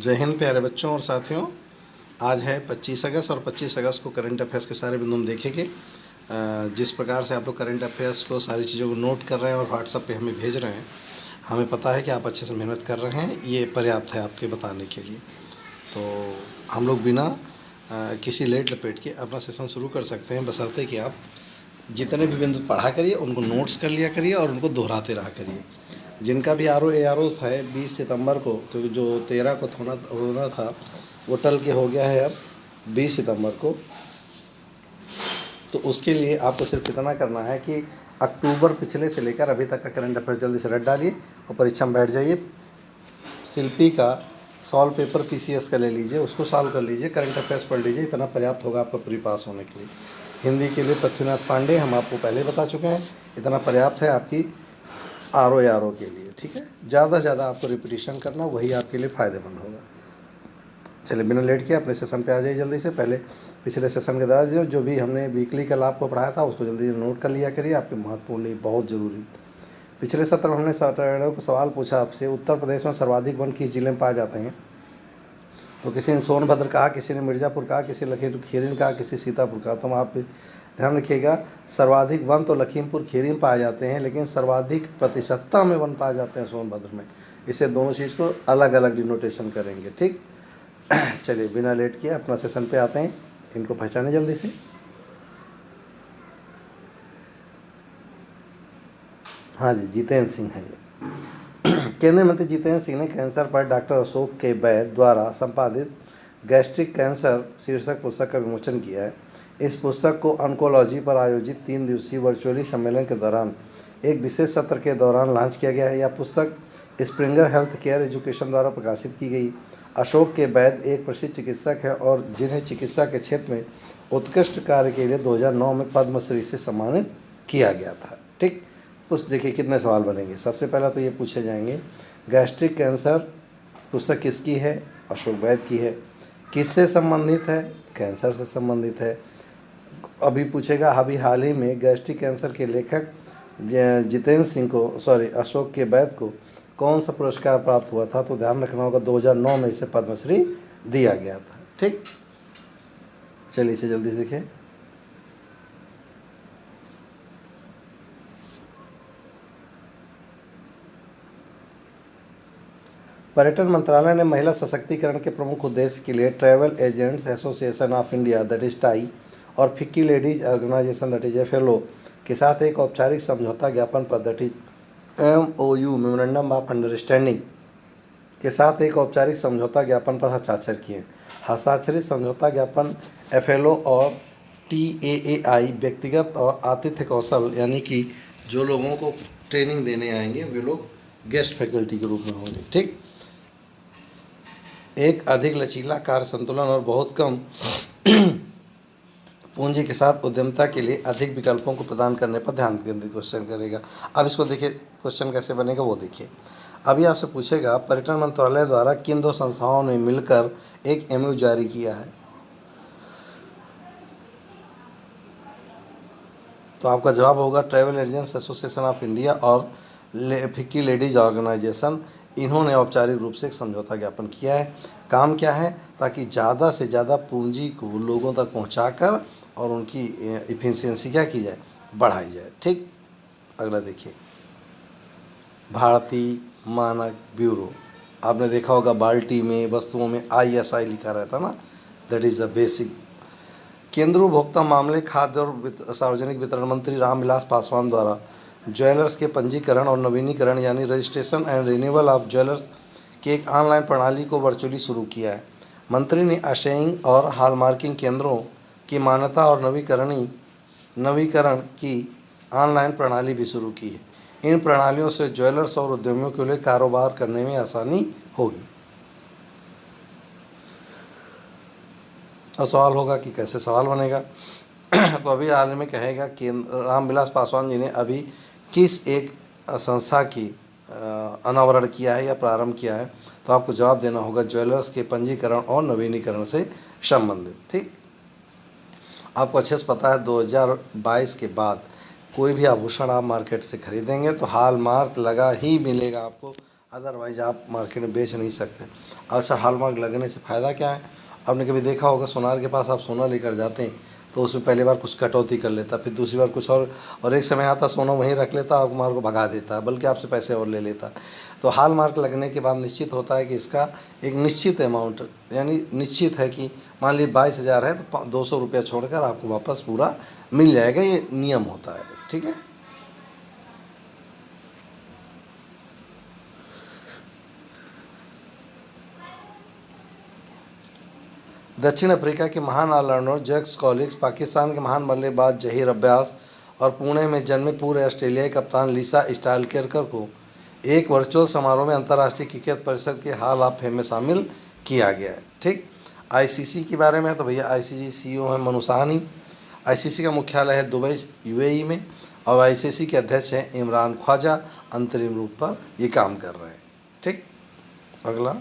जय हिंद प्यारे बच्चों और साथियों। आज है 25 अगस्त और 25 अगस्त को करंट अफेयर्स के सारे बिंदु हम देखेंगे। जिस प्रकार से आप लोग करंट अफेयर्स को सारी चीज़ों को नोट कर रहे हैं और व्हाट्सएप पे हमें भेज रहे हैं, हमें पता है कि आप अच्छे से मेहनत कर रहे हैं। ये पर्याप्त है आपके बताने के लिए। तो हम लोग बिना किसी लेट लपेट के अपना सेशन शुरू कर सकते हैं, बशर्ते कि आप जितने भी बिंदु पढ़ा करिए उनको नोट्स कर लिया करिए और उनको दोहराते रहा करिए। जिनका भी आर ओ है 20 सितंबर को, क्योंकि जो 13 को होना था वो टल के हो गया है अब 20 सितंबर को। तो उसके लिए आपको सिर्फ इतना करना है कि अक्टूबर पिछले से लेकर अभी तक का करंट अफेयर जल्दी से रट डालिए और परीक्षा में बैठ जाइए। शिल्पी का सॉल्व पेपर पीसीएस का ले लीजिए, उसको सॉल्व कर लीजिए, करंट अफेयर्स पढ़ लीजिए, इतना पर्याप्त होगा आपको प्री पास होने के लिए। हिंदी के लिए पृथ्वीनाथ पांडे हम आपको पहले बता चुके हैं, इतना पर्याप्त है आपकी आर ओ के लिए। ठीक है, ज़्यादा से ज़्यादा आपको रिपीटिशन करना, वही आपके लिए फ़ायदेमंद होगा। चलिए बिना लेट के अपने सेशन पे आ जाइए जल्दी से। पहले पिछले सेशन के दौरान जो भी हमने वीकली कल आपको पढ़ाया था उसको जल्दी नोट कर लिया करिए, आपके महत्वपूर्ण लिए बहुत ज़रूरी। पिछले सत्र में हमने सैटरडे को सवाल पूछा आपसे, उत्तर प्रदेश में सर्वाधिक वन किस जिले में पाए जाते हैं? तो किसी ने सोनभद्र कहा, किसी ने मिर्ज़ापुर कहा, किसी ने लखीमपुर खीरी कहा, किसी सीतापुर कहा। तो आप ध्यान रखिएगा, सर्वाधिक वन तो लखीमपुर खीरी में पाए जाते हैं, लेकिन सर्वाधिक प्रतिशतता में वन पाए जाते हैं सोनभद्र में। इसे दोनों चीज़ को अलग अलग डिनोटेशन करेंगे। ठीक, चलिए बिना लेट किए अपना सेशन पे आते हैं। इनको पहचाने जल्दी से। हाँ जी, जितेंद्र सिंह है ये। केंद्रीय मंत्री जितेंद्र सिंह ने कैंसर पर डॉक्टर अशोक के वैद द्वारा संपादित गैस्ट्रिक कैंसर शीर्षक पुस्तक का विमोचन किया है। इस पुस्तक को ऑन्कोलॉजी पर आयोजित 3 दिवसीय वर्चुअली सम्मेलन के दौरान एक विशेष सत्र के दौरान लॉन्च किया गया है। यह पुस्तक स्प्रिंगर हेल्थ केयर एजुकेशन द्वारा प्रकाशित की गई। अशोक के वैद एक प्रसिद्ध चिकित्सक हैं और जिन्हें चिकित्सा के क्षेत्र में उत्कृष्ट कार्य के लिए 2009 में पद्मश्री से सम्मानित किया गया था। ठीक, उस देखिए कितने सवाल बनेंगे। सबसे पहला तो ये पूछे जाएंगे, गैस्ट्रिक कैंसर पुस्तक किसकी है? अशोक वैद की है। किससे संबंधित है? कैंसर से संबंधित है। अभी पूछेगा, अभी हाल ही में गैस्ट्रिक कैंसर के लेखक जितेंद्र सिंह को अशोक के वैद को कौन सा पुरस्कार प्राप्त हुआ था? तो ध्यान रखना होगा 2009 में इसे पद्मश्री दिया गया था। ठीक, चलिए इसे जल्दी सीखें। पर्यटन मंत्रालय ने महिला सशक्तिकरण के प्रमुख उद्देश्य के लिए travel agents association of India that is TAAI और FICCI ladies organisation that is FLO के साथ एक औपचारिक समझौता ज्ञापन पर that is MoU memorandum of understanding के साथ एक औपचारिक समझौता ज्ञापन पर हस्ताक्षर किए। हस्ताक्षरित समझौता ज्ञापन एफएलओ और टीएएआई व्यक्तिगत और आतिथ्य कौशल, यानी कि जो लोगों को ट्रेनिंग देने आएंगे वे लोग गेस्ट फैकल्टी के रूप में होंगे। ठीक, एक अधिक लचीला कार्य संतुलन और बहुत कम पूंजी के साथ उद्यमिता के लिए अधिक विकल्पों को प्रदान करने पर ध्यान केंद्रित क्वेश्चन करेगा। अब इसको देखिए क्वेश्चन कैसे बनेगा वो देखिए। अभी आपसे पूछेगा, पर्यटन मंत्रालय द्वारा किन 2 संस्थाओं ने मिलकर एक एमओयू जारी किया है? तो आपका जवाब होगा travel agents association of India और फिक्की लेडीज ऑर्गेनाइजेशन। इन्होंने औपचारिक रूप से एक समझौता ज्ञापन किया है। काम क्या है? ताकि ज़्यादा से ज़्यादा पूंजी को लोगों तक पहुंचाकर और उनकी इफिशियंसी क्या की जाए, बढ़ाई जाए। ठीक, अगला देखिए, भारतीय मानक ब्यूरो। आपने देखा होगा बाल्टी में वस्तुओं में ISI लिखा रहता ना, दैट इज़ द बेसिक। केंद्रीय उपभोक्ता मामले, खाद्य और सार्वजनिक वितरण मंत्री रामविलास पासवान द्वारा ज्वेलर्स के पंजीकरण और नवीनीकरण यानी registration and renewal of jewellers की एक ऑनलाइन प्रणाली को वर्चुअली शुरू किया है। मंत्री ने अशेइंग और हॉलमार्किंग केंद्रों की मान्यता और नवीकरण की ऑनलाइन प्रणाली भी शुरू की है। इन प्रणालियों से ज्वेलर्स और उद्यमियों के लिए कारोबार करने में आसानी होगी। और सवाल होगा कि कैसे सवाल बनेगा। तो अभी हाल में कहेगा कि रामविलास पासवान जी ने अभी किस एक संस्था की अनावरण किया है या प्रारंभ किया है? तो आपको जवाब देना होगा ज्वेलर्स के पंजीकरण और नवीनीकरण से संबंधित। ठीक, आपको अच्छे से पता है 2022 के बाद कोई भी आभूषण आप मार्केट से खरीदेंगे तो हॉलमार्क लगा ही मिलेगा आपको। अदरवाइज आप मार्केट में बेच नहीं सकते। अच्छा, हॉलमार्क लगने से फ़ायदा क्या है? आपने कभी देखा होगा सोनार के पास आप सोना लेकर जाते हैं तो उसमें पहली बार कुछ कटौती कर लेता, फिर दूसरी बार कुछ और एक समय आता सोना वहीं रख लेता, आपको मार को भगा देता, बल्कि आपसे पैसे और ले लेता। तो हॉलमार्क लगने के बाद निश्चित होता है कि इसका एक निश्चित अमाउंट, यानी निश्चित है कि मान लीजिए 22,000 है तो 200 रुपया छोड़कर आपको वापस पूरा मिल जाएगा, ये नियम होता है। ठीक है। दक्षिण अफ्रीका के महान ऑलराउंडर जैक्स कॉलिंस, पाकिस्तान के महान बल्लेबाज जहीर अब्बास और पुणे में जन्मे पूर्व ऑस्ट्रेलियाई कप्तान लिसा स्टालकेरकर को एक वर्चुअल समारोह में अंतर्राष्ट्रीय क्रिकेट परिषद के हॉल ऑफ फेम में शामिल किया गया है। ठीक। आईसीसी के बारे में तो भैया आईसीसी सीईओ है मनु साहनी। आईसीसी का मुख्यालय है दुबई यूएई में, और आईसीसी के अध्यक्ष हैं इमरान ख्वाजा, अंतरिम रूप पर ये काम कर रहे हैं। ठीक। अगला,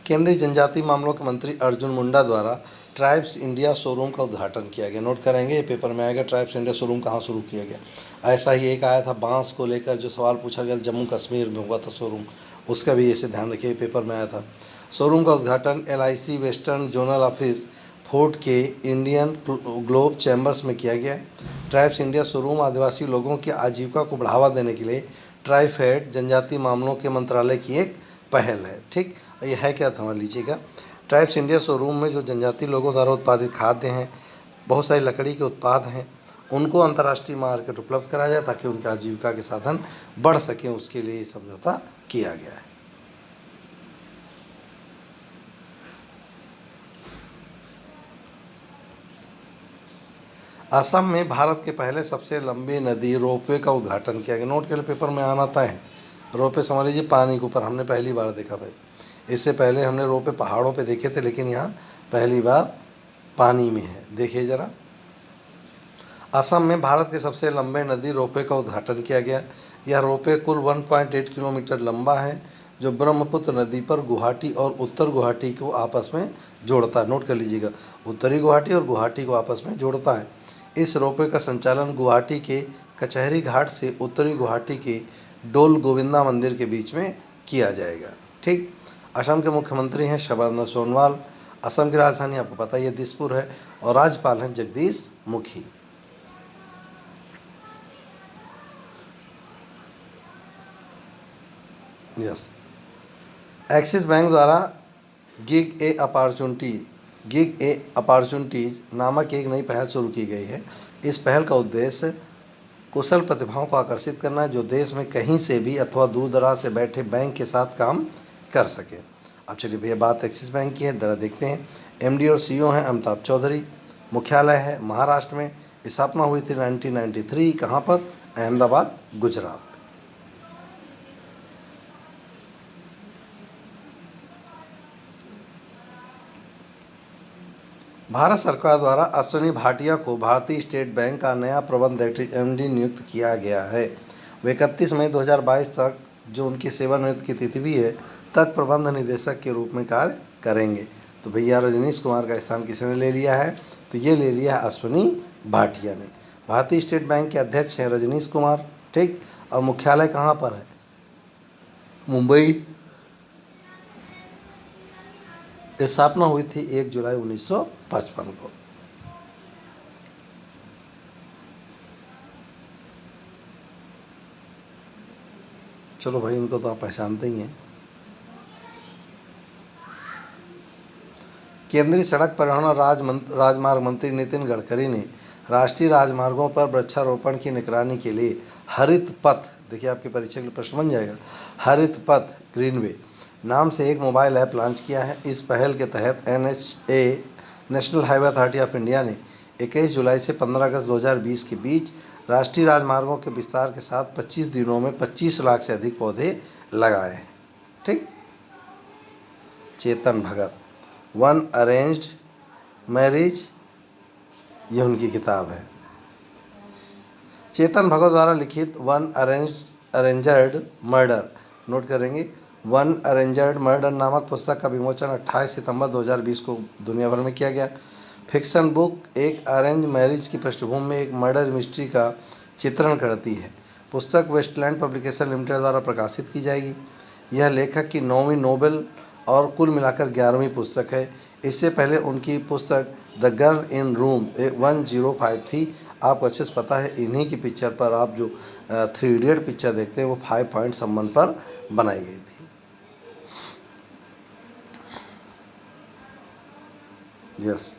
केंद्रीय जनजातीय मामलों के मंत्री अर्जुन मुंडा द्वारा ट्राइब्स इंडिया शोरूम का उद्घाटन किया गया। नोट करेंगे, ये पेपर में आएगा, ट्राइब्स इंडिया शोरूम कहाँ शुरू किया गया। ऐसा ही एक आया था बांस को लेकर जो सवाल पूछा गया, जम्मू कश्मीर में हुआ था शोरूम, उसका भी इसे ध्यान रखिए, पेपर में आया था। शोरूम का उद्घाटन LIC western zonal office fort के इंडियन ग्लोब चैम्बर्स में किया गया। ट्राइब्स इंडिया शोरूम आदिवासी लोगों की आजीविका को बढ़ावा देने के लिए ट्राइफेड जनजातीय मामलों के मंत्रालय की एक पहल है। ठीक। ये है क्या, समझ लीजिएगा। ट्राइब्स इंडिया शोरूम में जो जनजातीय लोगों द्वारा उत्पादित खाद्य हैं, बहुत सारी लकड़ी के उत्पाद हैं, उनको अंतर्राष्ट्रीय मार्केट उपलब्ध कराया जाए ताकि उनकी आजीविका के साधन बढ़ सकें, उसके लिए ये समझौता किया गया है। असम में भारत के पहले सबसे लंबी नदी रोपवे का उद्घाटन किया गया। नोट के लिए पेपर में आना था है। रोपवे समझ लीजिए पानी के ऊपर, हमने पहली बार देखा भाई। इससे पहले हमने रोपवे पहाड़ों पे देखे थे, लेकिन यहाँ पहली बार पानी में है। देखिए ज़रा, असम में भारत के सबसे लंबे नदी रोपवे का उद्घाटन किया गया। यह रोपवे कुल 1.8 किलोमीटर लंबा है, जो ब्रह्मपुत्र नदी पर गुवाहाटी और उत्तर गुवाहाटी को आपस में जोड़ता है। नोट कर लीजिएगा, उत्तरी गुवाहाटी और गुवाहाटी को आपस में जोड़ता है। इस रोपवे का संचालन गुवाहाटी के कचहरी घाट से उत्तरी गुवाहाटी के डोल गोविंदा मंदिर के बीच में किया जाएगा। ठीक। असम के मुख्यमंत्री हैं सर्बानंद सोनोवाल। असम की राजधानी आपको पता ही है दिसपुर है, और राज्यपाल हैं Jagdish Mukhi. Yes. Axis bank द्वारा गिग ए अपॉर्चुनिटीज़ नामक एक नई पहल शुरू की गई है। इस पहल का उद्देश्य कुशल प्रतिभाओं को आकर्षित करना है, जो देश में कहीं से भी अथवा दूर दराज से बैठे बैंक के साथ काम कर सके। अब चलिए भैया, बात एक्सिस बैंक की है, ज़रा देखते हैं। MD और CEO हैं अमिताभ चौधरी। मुख्यालय है महाराष्ट्र में। स्थापना हुई थी 1993। कहाँ पर? अहमदाबाद, गुजरात। भारत सरकार द्वारा अश्विनी भाटिया को भारतीय स्टेट बैंक का नया प्रबंध MD नियुक्त किया गया है। वे 31 मई 2022 तक, जो उनकी सेवानिवृत्ति की तिथि भी है, तक प्रबंध निदेशक के रूप में कार्य करेंगे। तो भैया रजनीश कुमार का स्थान किसने ले लिया है? तो ये ले लिया है अश्विनी भाटिया ने। भारतीय स्टेट बैंक के अध्यक्ष हैं रजनीश कुमार। ठीक। और मुख्यालय कहाँ पर है? मुंबई। स्थापना हुई थी 1 जुलाई 1955 को। चलो भाई, इनको तो आप पहचानते ही हैं। केंद्रीय सड़क परिवहन और राजमार्ग मंत्री नितिन गडकरी ने राष्ट्रीय राजमार्गों पर वृक्षारोपण की निगरानी के लिए हरित पथ, देखिए आपकी परीक्षा के लिए प्रश्न बन जाएगा, हरित पथ ग्रीनवे नाम से एक मोबाइल ऐप लॉन्च किया है। इस पहल के तहत NHA national highway authority of India ने 21 जुलाई से 15 अगस्त 2020 के बीच राष्ट्रीय राजमार्गों के विस्तार के साथ 25 दिनों में 25 लाख से अधिक पौधे लगाए हैं। ठीक। Chetan Bhagat, one arranged marriage, ये उनकी किताब है। चेतन भगत द्वारा लिखित वन अरेंजर्ड मर्डर, नोट करेंगे, वन अरेंजर्ड मर्डर नामक पुस्तक का विमोचन 28 सितंबर 2020 को दुनिया भर में किया गया। फिक्शन बुक एक अरेंज मैरिज की पृष्ठभूमि में एक मर्डर मिस्ट्री का चित्रण करती है। पुस्तक वेस्टलैंड पब्लिकेशन लिमिटेड द्वारा प्रकाशित की जाएगी। यह लेखक की 9वीं नोबेल और कुल मिलाकर 11वीं पुस्तक है। इससे पहले उनकी पुस्तक द गर्ल इन रूम 105 थी। आपको अच्छे से पता है, इन्हीं की पिक्चर पर आप जो 3 इडियट पिक्चर देखते हैं वो 5 पॉइंट संबंध पर बनाई गई थी। यस,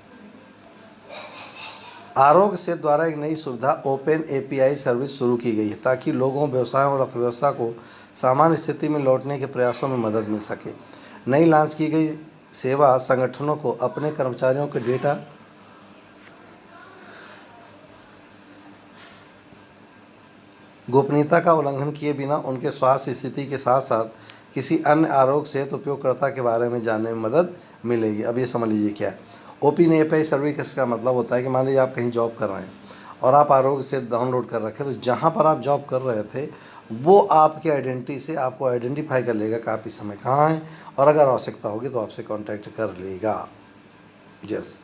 आरोग्य सेतु द्वारा एक नई सुविधा ओपन एपीआई सर्विस शुरू की गई है ताकि लोगों, व्यवसायों और अर्थव्यवस्था को सामान्य स्थिति में लौटने के प्रयासों में मदद मिल सके। नई लॉन्च की गई सेवा संगठनों को अपने कर्मचारियों के डेटा गोपनीयता का उल्लंघन किए बिना उनके स्वास्थ्य स्थिति के साथ साथ किसी अन्य आरोग्य सेतु उपयोगकर्ता के बारे में जानने में मदद मिलेगी। अब ये समझ लीजिए क्या है ओपन एपीआई सर्विस का मतलब होता है कि मान लीजिए आप कहीं जॉब कर रहे हैं और आप आरोग्य सेतु डाउनलोड कर रखे, तो जहाँ पर आप जॉब कर रहे थे वो आपकी आइडेंटिटी से आपको आइडेंटिफाई कर लेगा कि आप इस समय कहाँ हैं, और अगर आवश्यकता होगी तो आपसे कांटेक्ट कर लेगा। Yes,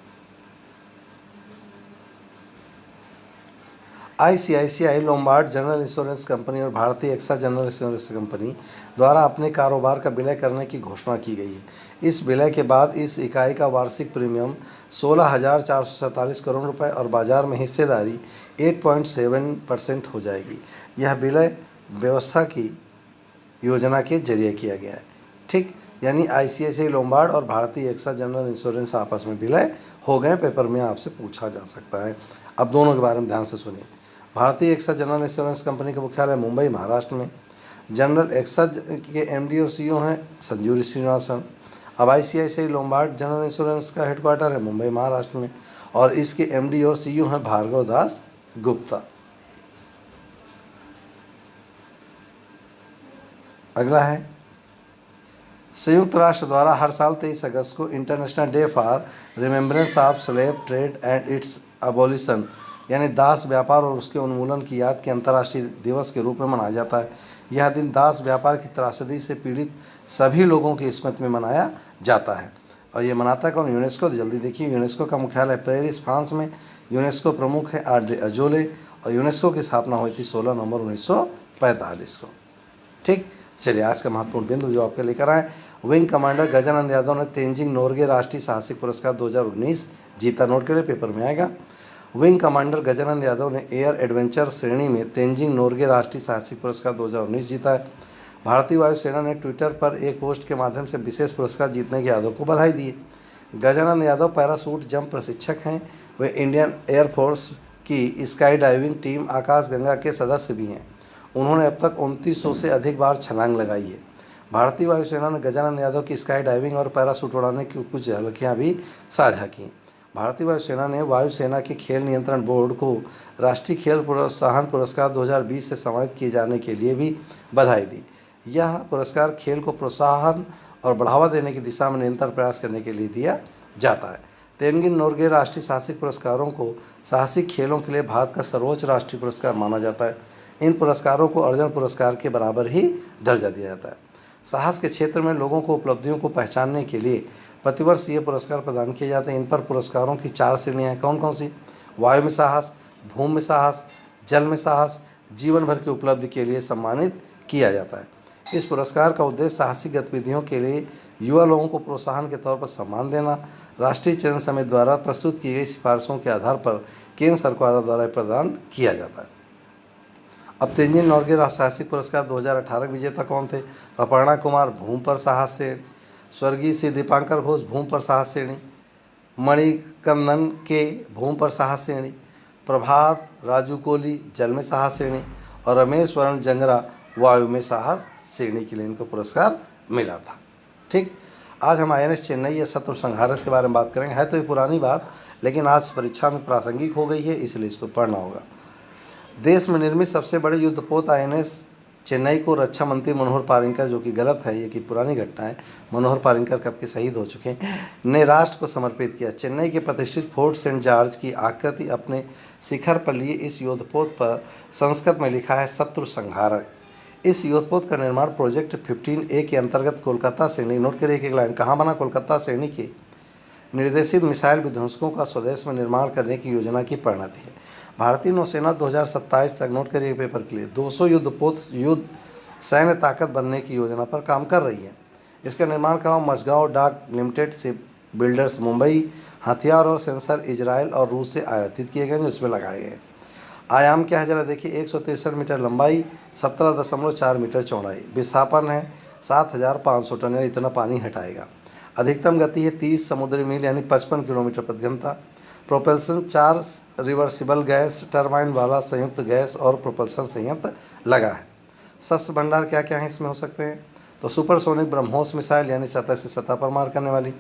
ICICI Lombard general insurance company और भारतीय एक्सा जनरल इंश्योरेंस कंपनी द्वारा अपने कारोबार का विलय करने की घोषणा की गई है। इस विलय के बाद इस इकाई का वार्षिक प्रीमियम 16,447 करोड़ रुपए और बाजार में हिस्सेदारी 8.7% हो जाएगी। यह विलय व्यवस्था की योजना के जरिए किया गया है। ठीक, यानी आईसीआईसीआई लोम्बार्ड और भारतीय एक्सा जनरल इंश्योरेंस आपस में विलय हो गए। पेपर में आपसे पूछा जा सकता है। अब दोनों के बारे में ध्यान से सुनिए। भारतीय एक्सा जनरल इंश्योरेंस कंपनी का मुख्यालय मुंबई, महाराष्ट्र में। जनरल एक्सा के एमडी और सीईओ हैं संजू श्रीनिवासन। अब आईसीआईसीआई लोम्बार्ड जनरल इंश्योरेंस का हेडक्वार्टर है मुंबई, महाराष्ट्र में, और इसके एमडी और सीईओ हैं भार्गव दास गुप्ता। अगला है, संयुक्त राष्ट्र द्वारा हर साल 23 अगस्त को international day for remembrance of slave trade and it's abolition, यानी दास व्यापार और उसके उन्मूलन की याद के अंतर्राष्ट्रीय दिवस के रूप में मनाया जाता है। यह दिन दास व्यापार की त्रासदी से पीड़ित सभी लोगों की स्मृति में मनाया जाता है। और ये मनाता कौन? यूनेस्को। तो जल्दी देखिए, यूनेस्को का मुख्यालय पेरिस, फ्रांस में। यूनेस्को प्रमुख है ऑड्रे अजोले और यूनेस्को की स्थापना हुई थी 16 नवंबर 1945 को। ठीक, चलिए आज का महत्वपूर्ण बिंदु जो आपके लेकर आए, विंग कमांडर गजानंद यादव ने तेंजिंग नोरगे राष्ट्रीय साहसिक पुरस्कार 2019 जीता। नोट के लिए पेपर में आएगा। विंग कमांडर गजानंद यादव ने एयर एडवेंचर श्रेणी में तेंजिंग नोरगे राष्ट्रीय साहसिक पुरस्कार 2019 जीता है। भारतीय वायुसेना ने ट्विटर पर एक पोस्ट के माध्यम से विशेष पुरस्कार जीतने के यादव को बधाई दी है। गजानंद यादव पैराशूट जंप प्रशिक्षक हैं। वे इंडियन एयरफोर्स की स्काई डाइविंग टीम आकाशगंगा के सदस्य भी हैं। उन्होंने अब तक 2900 से अधिक बार छलांग लगाई है। भारतीय वायुसेना ने गजानंद यादव की स्काई डाइविंग और पैराशूट उड़ाने की कुछ झलकियाँ भी साझा की। भारतीय वायुसेना ने वायुसेना के खेल नियंत्रण बोर्ड को राष्ट्रीय खेल प्रोत्साहन पुरस्कार 2020 से सम्मानित किए जाने के लिए भी बधाई दी। यह पुरस्कार खेल को प्रोत्साहन और बढ़ावा देने की दिशा में निरंतर प्रयास करने के लिए दिया जाता है। तेंजिंग नोरगे राष्ट्रीय साहसिक पुरस्कारों को साहसिक खेलों के लिए भारत का सर्वोच्च राष्ट्रीय पुरस्कार माना जाता है। इन पुरस्कारों को अर्जुन पुरस्कार के बराबर ही दर्जा दिया जाता है। साहस के क्षेत्र में लोगों को उपलब्धियों को पहचानने के लिए प्रतिवर्ष ये पुरस्कार प्रदान किए जाते हैं। इन पर पुरस्कारों की 4 श्रेणियाँ हैं। कौन कौन सी? वायु में साहस, भूमि में साहस, जल में साहस, जीवन भर की उपलब्धि के लिए सम्मानित किया जाता है। इस पुरस्कार का उद्देश्य साहसिक गतिविधियों के लिए युवा लोगों को प्रोत्साहन के तौर पर सम्मान देना। राष्ट्रीय चयन समिति द्वारा प्रस्तुत की गई सिफारिशों के आधार पर केंद्र सरकार द्वारा प्रदान किया जाता है। अब तेंजिंग नोरगे साहसिक पुरस्कार 2018 के विजेता कौन थे? अपर्णा कुमार भूमि पर साहस श्रेणी, स्वर्गीय श्री दीपांकर घोष भूमि पर साहस श्रेणी, मणिकंदन के भूमि पर साहस श्रेणी, प्रभात राजू कोहली जल में साहस श्रेणी और रमेश वरण जंगरा वायु में साहस श्रेणी के लिए इनको पुरस्कार मिला था। ठीक, आज हम आईएनएस चेन्नई या शत्रु संहारक के बारे में बात करेंगे। है तो ये पुरानी बात, लेकिन आज परीक्षा में प्रासंगिक हो गई है, इसलिए इसको पढ़ना होगा। देश में निर्मित सबसे बड़े युद्धपोत आईएनएस चेन्नई को रक्षा मंत्री मनोहर पारिकर, जो कि गलत है, ये कि पुरानी घटना है, मनोहर पारिकर कब के शहीद हो चुके हैं, ने राष्ट्र को समर्पित किया। चेन्नई के प्रतिष्ठित फोर्ट सेंट जॉर्ज की आकृति अपने शिखर पर लिए इस युद्धपोत पर संस्कृत में लिखा है शत्रु संहारक। इस युद्धपोत का निर्माण प्रोजेक्ट 15A के अंतर्गत कोलकाता श्रेणी, नोट करिए एक लाइन, कहाँ बना? कोलकाता श्रेणी के निर्देशित मिसाइल विध्वंसकों का स्वदेश में निर्माण करने की योजना की परिणति है। भारतीय नौसेना 2027 तक, नोट करिए पेपर के लिए, 200 युद्ध सैन्य ताकत बनने की योजना पर काम कर रही है। इसका निर्माण काम मझगांव डाक लिमिटेड शिप बिल्डर्स मुंबई, हथियार और सेंसर इजराइल और रूस से आयातित किए गए जो इसमें लगाए गए। आयाम क्या है जरा देखिए, 163 मीटर लंबाई, 17.4 मीटर चौड़ाई, विस्थापन है 7,500 टन, यानी इतना पानी हटाएगा। अधिकतम गति है 30 समुद्री मील यानी 55 किलोमीटर प्रति घंटा। प्रोपल्सन 4 रिवर्सिबल गैस टरबाइन वाला संयुक्त गैस और प्रोपल्सन संयंत्र लगा है। शस्त्र भंडार क्या क्या है इसमें हो सकते हैं, तो सुपरसोनिक ब्रह्मोस मिसाइल यानी सतह से सतह पर मार करने वाली,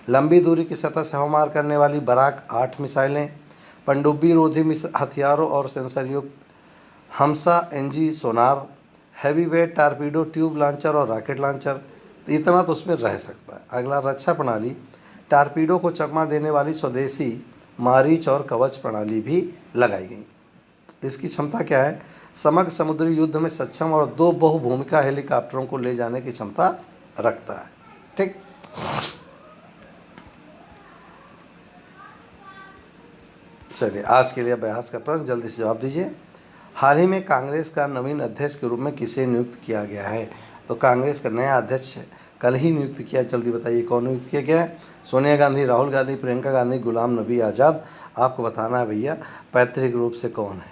लंबी दूरी की सतह से हवा मार करने वाली बराक 8 मिसाइलें, पनडुब्बी रोधी हथियारों और सेंसर युक्त HUMSA NG sonar, heavy weight torpedo tube launcher और रॉकेट लॉन्चर, इतना तो उसमें रह सकता है। अगला, रक्षा प्रणाली, टारपीडो को चकमा देने वाली स्वदेशी मारीच और कवच प्रणाली भी लगाई गई। इसकी क्षमता क्या है, समग्र समुद्री युद्ध में सक्षम और 2 बहुभूमिका हेलीकॉप्टरों को ले जाने की क्षमता रखता है। ठीक, चलिए आज के लिए अभ्यास का प्रश्न जल्दी से जवाब दीजिए। हाल ही में कांग्रेस का नवीन अध्यक्ष के रूप में किसे नियुक्त किया गया है, तो कांग्रेस का नया अध्यक्ष कल ही नियुक्त किया, जल्दी बताइए कौन नियुक्त किया गया है। सोनिया गांधी, राहुल गांधी, प्रियंका गांधी, गुलाम नबी आज़ाद, आपको बताना है भैया पैतृक रूप से कौन है।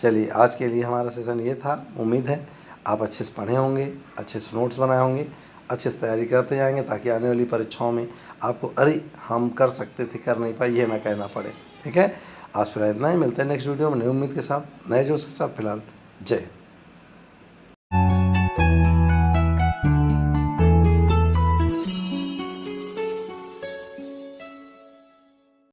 चलिए आज के लिए हमारा सेशन ये था। उम्मीद है आप अच्छे से पढ़े होंगे, अच्छे से नोट्स बनाए होंगे, अच्छे से तैयारी करते जाएंगे ताकि आने वाली परीक्षाओं में आपको अरे हम कर सकते थे, कर नहीं पाए, ये ना कहना पड़े। ठीक है, आज फिर इतना ही, मिलते हैं नेक्स्ट वीडियो में नई उम्मीद के साथ, नए जोश के साथ। फिलहाल जय हिंद।